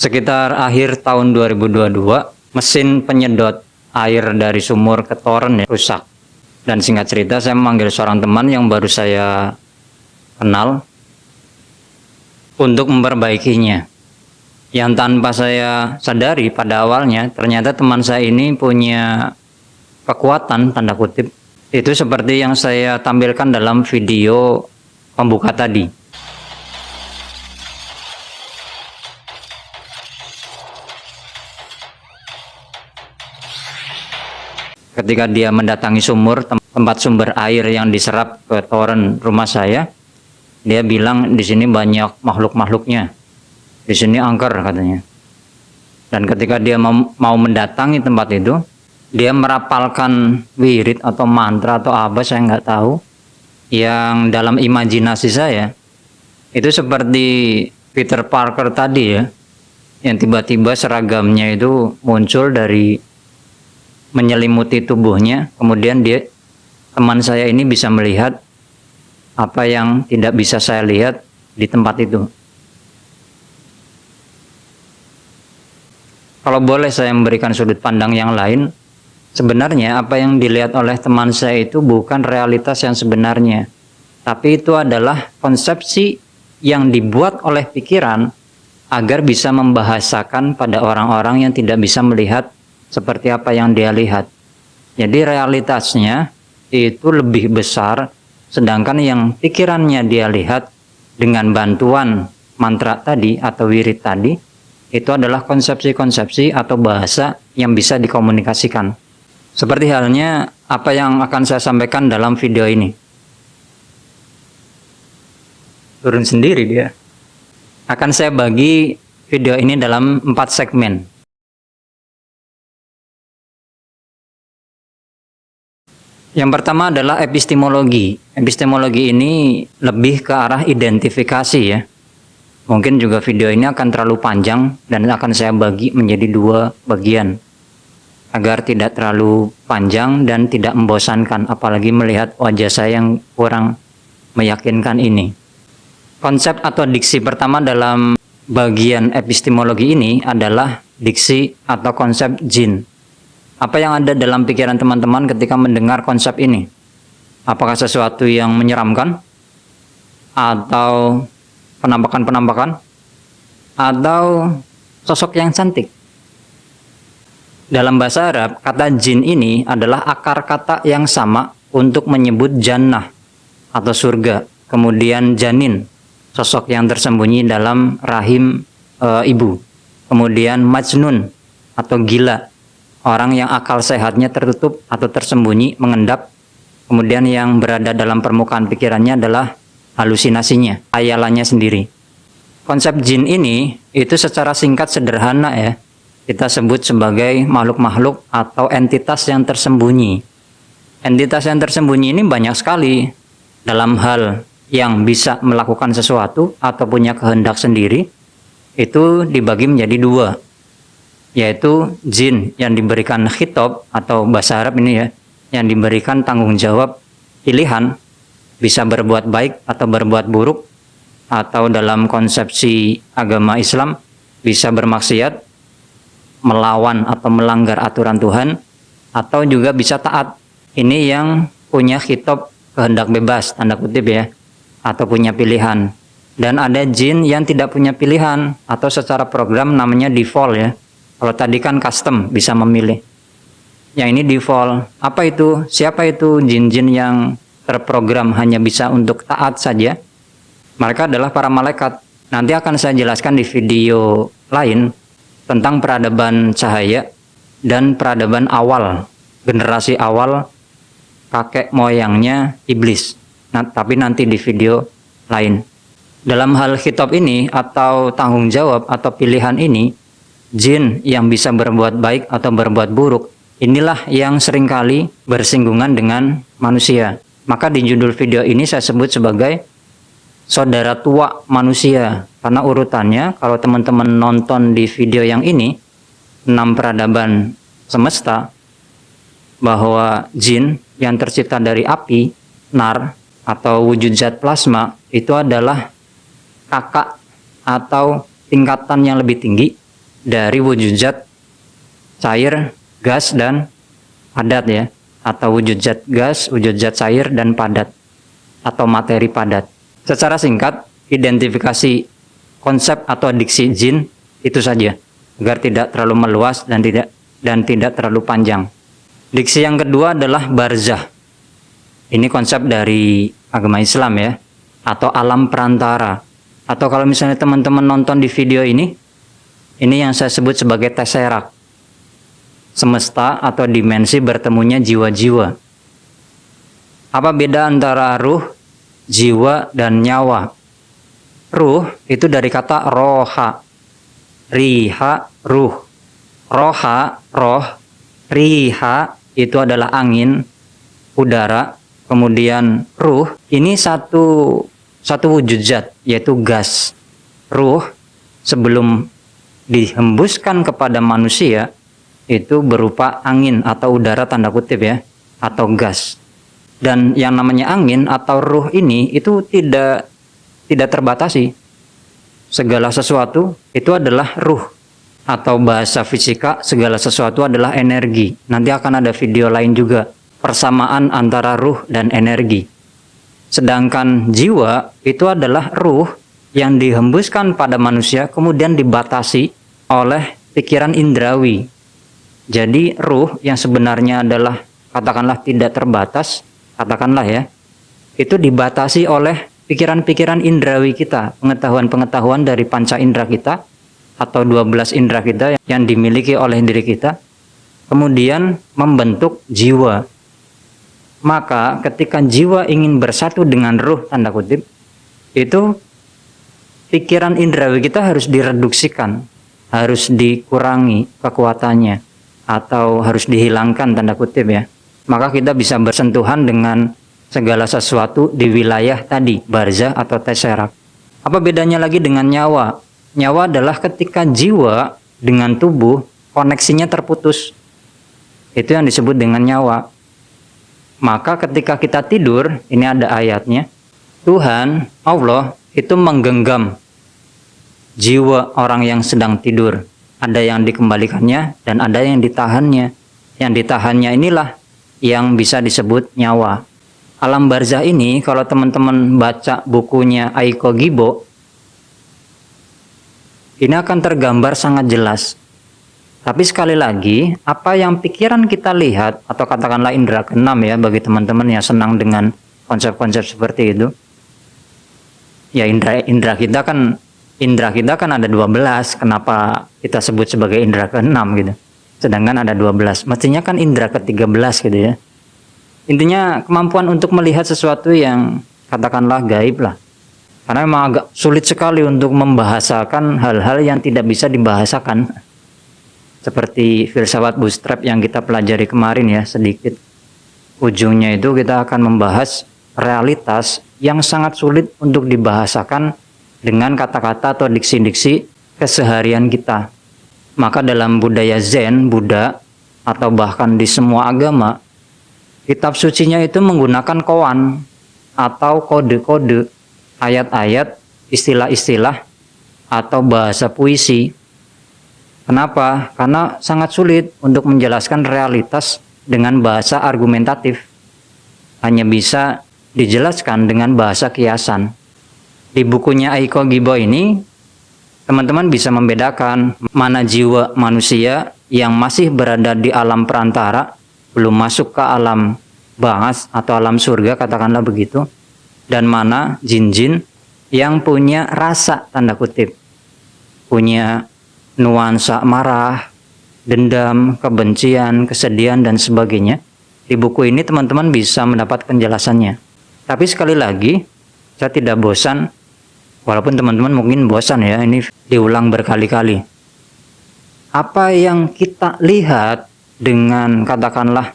Sekitar akhir tahun 2022, mesin penyedot air dari sumur ke toren rusak. Dan singkat cerita, saya memanggil seorang teman yang baru saya kenal untuk memperbaikinya. Yang tanpa saya sadari pada awalnya, ternyata teman saya ini punya kekuatan, tanda kutip. Itu seperti yang saya tampilkan dalam video pembuka tadi. Ketika dia mendatangi sumur, tempat sumber air yang diserap ke toren rumah saya, dia bilang di sini banyak makhluk-makhluknya. Di sini angker katanya. Dan ketika dia mau mendatangi tempat itu, dia merapalkan wirid atau mantra atau apa saya nggak tahu, yang dalam imajinasi saya itu seperti Peter Parker tadi ya, yang tiba-tiba seragamnya itu muncul dari menyelimuti tubuhnya, kemudian teman saya ini bisa melihat apa yang tidak bisa saya lihat di tempat itu. Kalau boleh saya memberikan sudut pandang yang lain, sebenarnya apa yang dilihat oleh teman saya itu bukan realitas yang sebenarnya, tapi itu adalah konsepsi yang dibuat oleh pikiran agar bisa membahasakan pada orang-orang yang tidak bisa melihat seperti apa yang dia lihat. Jadi realitasnya itu lebih besar, sedangkan yang pikirannya dia lihat dengan bantuan mantra tadi atau wirid tadi, itu adalah konsepsi-konsepsi atau bahasa yang bisa dikomunikasikan. Seperti halnya apa yang akan saya sampaikan dalam video ini. Turun sendiri dia. Akan saya bagi video ini dalam 4 segmen. Yang pertama adalah epistemologi. Epistemologi ini lebih ke arah identifikasi ya. Mungkin juga video ini akan terlalu panjang dan akan saya bagi menjadi 2 bagian. Agar tidak terlalu panjang dan tidak membosankan, apalagi melihat wajah saya yang kurang meyakinkan ini. Konsep atau diksi pertama dalam bagian epistemologi ini adalah diksi atau konsep jin. Apa yang ada dalam pikiran teman-teman ketika mendengar konsep ini? Apakah sesuatu yang menyeramkan? Atau penampakan-penampakan? Atau sosok yang cantik? Dalam bahasa Arab, kata jin ini adalah akar kata yang sama untuk menyebut jannah atau surga. Kemudian janin, sosok yang tersembunyi dalam rahim ibu. Kemudian majnun atau gila, orang yang akal sehatnya tertutup atau tersembunyi, mengendap. Kemudian yang berada dalam permukaan pikirannya adalah halusinasinya, hayalannya sendiri. Konsep jin ini itu secara singkat sederhana ya, kita sebut sebagai makhluk-makhluk atau entitas yang tersembunyi. Entitas yang tersembunyi ini banyak sekali dalam hal yang bisa melakukan sesuatu atau punya kehendak sendiri. Itu dibagi menjadi 2, yaitu jin yang diberikan khitab atau bahasa Arab ini ya, yang diberikan tanggung jawab pilihan, bisa berbuat baik atau berbuat buruk, atau dalam konsepsi agama Islam bisa bermaksiat, melawan atau melanggar aturan Tuhan, atau juga bisa taat. Ini yang punya khitab kehendak bebas, tanda kutip ya, atau punya pilihan. Dan ada jin yang tidak punya pilihan atau secara program namanya default ya. Kalau tadi kan custom, bisa memilih. Yang ini default. Apa itu? Siapa itu jin-jin yang terprogram hanya bisa untuk taat saja? Mereka adalah para malaikat. Nanti akan saya jelaskan di video lain tentang peradaban cahaya dan peradaban awal, generasi awal kakek moyangnya iblis. Nah, tapi nanti di video lain. Dalam hal khitab ini atau tanggung jawab atau pilihan ini, jin yang bisa berbuat baik atau berbuat buruk, inilah yang seringkali bersinggungan dengan manusia. Maka di judul video ini saya sebut sebagai saudara tua manusia. Karena urutannya, kalau teman-teman nonton di video yang ini, 6 peradaban semesta, bahwa jin yang tercipta dari api, nar, atau wujud zat plasma, itu adalah kakak atau tingkatan yang lebih tinggi dari wujud zat cair, gas, dan padat ya, atau wujud zat gas, wujud zat cair, dan padat, atau materi padat. Secara singkat, identifikasi konsep atau diksi jin itu saja, agar tidak terlalu meluas dan tidak terlalu panjang. Diksi yang kedua adalah barzah. Ini konsep dari agama Islam ya, atau alam perantara. Atau kalau misalnya teman-teman nonton di video ini yang saya sebut sebagai tesserak. Semesta atau dimensi bertemunya jiwa-jiwa. Apa beda antara ruh, jiwa, dan nyawa? Ruh itu dari kata roha, riha, ruh. Roha, roh, riha itu adalah angin, udara. Kemudian ruh ini satu wujud zat, yaitu gas. Ruh sebelum dihembuskan kepada manusia itu berupa angin atau udara tanda kutip ya, atau gas. Dan yang namanya angin atau ruh ini itu tidak terbatasi. Segala sesuatu itu adalah ruh, atau bahasa fisika segala sesuatu adalah energi. Nanti akan ada video lain juga, persamaan antara ruh dan energi. Sedangkan jiwa itu adalah ruh yang dihembuskan pada manusia kemudian dibatasi oleh pikiran indrawi. Jadi ruh yang sebenarnya adalah katakanlah tidak terbatas, katakanlah ya, itu dibatasi oleh pikiran-pikiran indrawi kita, pengetahuan-pengetahuan dari panca indera kita atau 12 indera kita yang dimiliki oleh diri kita, kemudian membentuk jiwa. Maka ketika jiwa ingin bersatu dengan ruh tanda kutip, itu pikiran indrawi kita harus direduksikan, harus dikurangi kekuatannya, atau harus dihilangkan tanda kutip ya. Maka kita bisa bersentuhan dengan segala sesuatu di wilayah tadi, barzah atau tesserak. Apa bedanya lagi dengan nyawa? Nyawa adalah ketika jiwa dengan tubuh koneksinya terputus. Itu yang disebut dengan nyawa. Maka ketika kita tidur, ini ada ayatnya, Tuhan, Allah, itu menggenggam jiwa orang yang sedang tidur. Ada yang dikembalikannya dan ada yang ditahannya. Yang ditahannya inilah yang bisa disebut nyawa. Alam barzah ini, kalau teman-teman baca bukunya Aiko Gibo, ini akan tergambar sangat jelas. Tapi sekali lagi, apa yang pikiran kita lihat, atau katakanlah indera keenam ya, bagi teman-teman yang senang dengan konsep-konsep seperti itu. Ya indera kita kan ada 12, kenapa kita sebut sebagai indera keenam gitu. Sedangkan ada 12, mestinya kan indera ke-13 gitu ya. Intinya kemampuan untuk melihat sesuatu yang katakanlah gaib lah. Karena memang agak sulit sekali untuk membahasakan hal-hal yang tidak bisa dibahasakan. Seperti filsafat bootstrap yang kita pelajari kemarin ya sedikit. Ujungnya itu kita akan membahas realitas yang sangat sulit untuk dibahasakan dengan kata-kata atau diksi-diksi keseharian kita. Maka dalam budaya Zen, Buddha, atau bahkan di semua agama, kitab sucinya itu menggunakan koan atau kode-kode, ayat-ayat, istilah-istilah, atau bahasa puisi. Kenapa? Karena sangat sulit untuk menjelaskan realitas dengan bahasa argumentatif. Hanya bisa dijelaskan dengan bahasa kiasan. Di bukunya Aiko Gibo ini, teman-teman bisa membedakan mana jiwa manusia yang masih berada di alam perantara, belum masuk ke alam ba'ats atau alam surga, katakanlah begitu, dan mana jin-jin yang punya rasa tanda kutip, punya nuansa marah, dendam, kebencian, kesedihan, dan sebagainya. Di buku ini teman-teman bisa mendapat penjelasannya. Tapi sekali lagi, saya tidak bosan, walaupun teman-teman mungkin bosan ya, ini diulang berkali-kali. Apa yang kita lihat dengan katakanlah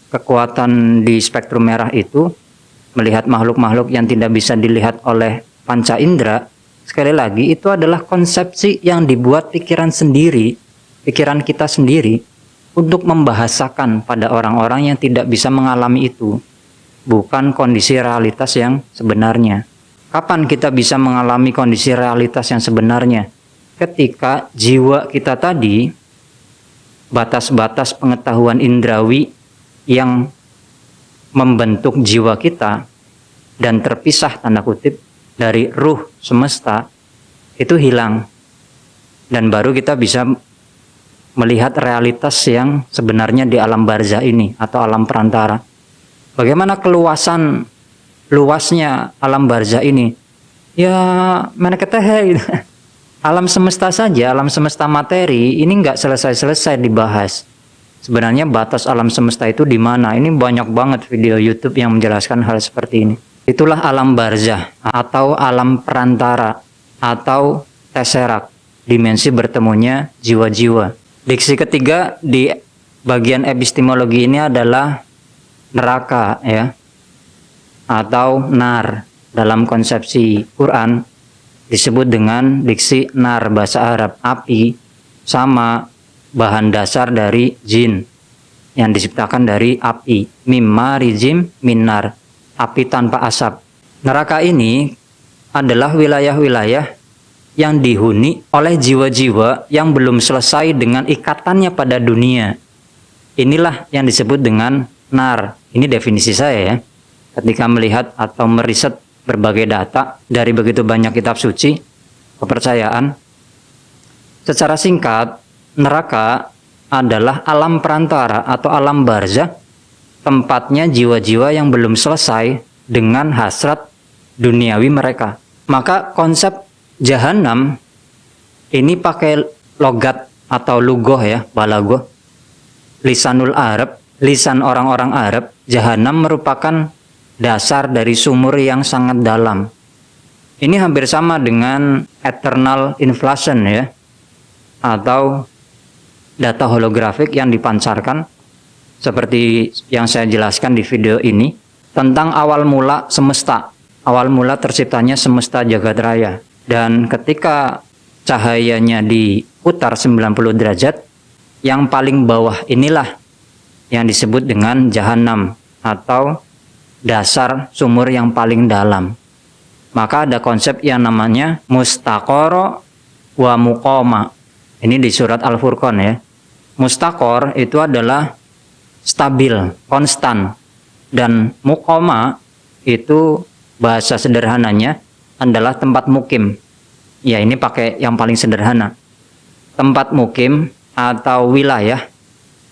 kekuatan di spektrum merah itu, melihat makhluk-makhluk yang tidak bisa dilihat oleh panca indera, sekali lagi itu adalah konsepsi yang dibuat pikiran sendiri, pikiran kita sendiri, untuk membahasakan pada orang-orang yang tidak bisa mengalami itu, bukan kondisi realitas yang sebenarnya. Kapan kita bisa mengalami kondisi realitas yang sebenarnya? ketika jiwa kita tadi, batas-batas pengetahuan indrawi yang membentuk jiwa kita dan terpisah tanda kutip dari ruh semesta itu hilang, dan baru kita bisa melihat realitas yang sebenarnya di alam barzah ini atau alam perantara. Bagaimana luasnya alam barzah ini? Ya mana ketahui gitu. Alam semesta saja, alam semesta materi ini nggak selesai-selesai dibahas. Sebenarnya batas alam semesta itu di mana? Ini banyak banget video YouTube yang menjelaskan hal seperti ini. Itulah alam barzah atau alam perantara atau tesserak, dimensi bertemunya jiwa-jiwa. Diksi ketiga di bagian epistemologi ini adalah neraka ya, atau nar. Dalam konsepsi Quran disebut dengan diksi nar, bahasa Arab api, sama bahan dasar dari jin yang diciptakan dari api, mimma rijim minar, api tanpa asap. Neraka ini adalah wilayah-wilayah yang dihuni oleh jiwa-jiwa yang belum selesai dengan ikatannya pada dunia. Inilah yang disebut dengan nar. Ini definisi saya ya, ketika melihat atau meriset berbagai data dari begitu banyak kitab suci, kepercayaan. Secara singkat, neraka adalah alam perantara atau alam barzah, tempatnya jiwa-jiwa yang belum selesai dengan hasrat duniawi mereka. Maka konsep jahanam ini pakai logat atau lugoh ya, balagoh, lisanul Arab, lisan orang-orang Arab. Jahanam merupakan dasar dari sumur yang sangat dalam. Ini hampir sama dengan eternal inflation ya, atau data holografik yang dipancarkan seperti yang saya jelaskan di video ini tentang awal mula semesta, awal mula terciptanya semesta jagat raya. Dan ketika cahayanya diputar 90 derajat, yang paling bawah inilah yang disebut dengan jahanam atau dasar sumur yang paling dalam. Maka ada konsep yang namanya mustaqoro wa muqoma. Ini di surat Al-Furqan ya. Mustaqor itu adalah stabil, konstan. Dan muqoma itu bahasa sederhananya adalah tempat mukim. Ya, ini pakai yang paling sederhana. Tempat mukim atau wilayah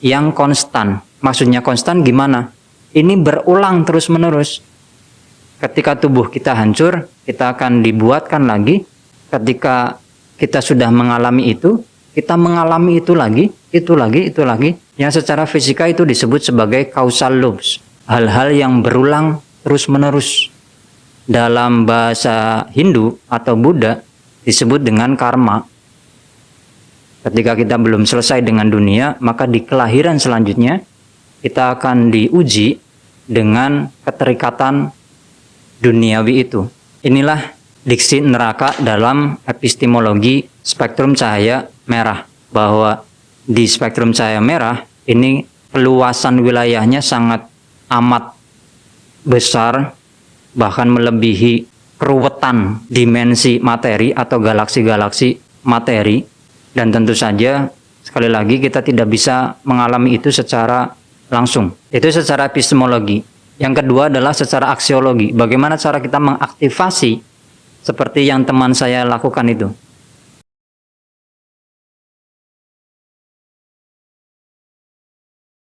yang konstan. Maksudnya konstan gimana? Ini berulang terus-menerus. Ketika tubuh kita hancur, kita akan dibuatkan lagi. Ketika kita sudah mengalami itu, kita mengalami itu lagi, itu lagi, itu lagi. Yang secara fisika itu disebut sebagai causal loops. Hal-hal yang berulang terus-menerus. Dalam bahasa Hindu atau Buddha disebut dengan karma. Ketika kita belum selesai dengan dunia, maka di kelahiran selanjutnya kita akan diuji dengan keterikatan duniawi itu. Inilah diksi neraka dalam epistemologi spektrum cahaya merah, bahwa di spektrum cahaya merah ini peluasan wilayahnya sangat amat besar, bahkan melebihi keruwetan dimensi materi atau galaksi-galaksi materi. Dan tentu saja sekali lagi kita tidak bisa mengalami itu secara langsung. Itu secara epistemologi. Yang kedua adalah secara aksiologi. Bagaimana cara kita mengaktifasi seperti yang teman saya lakukan itu.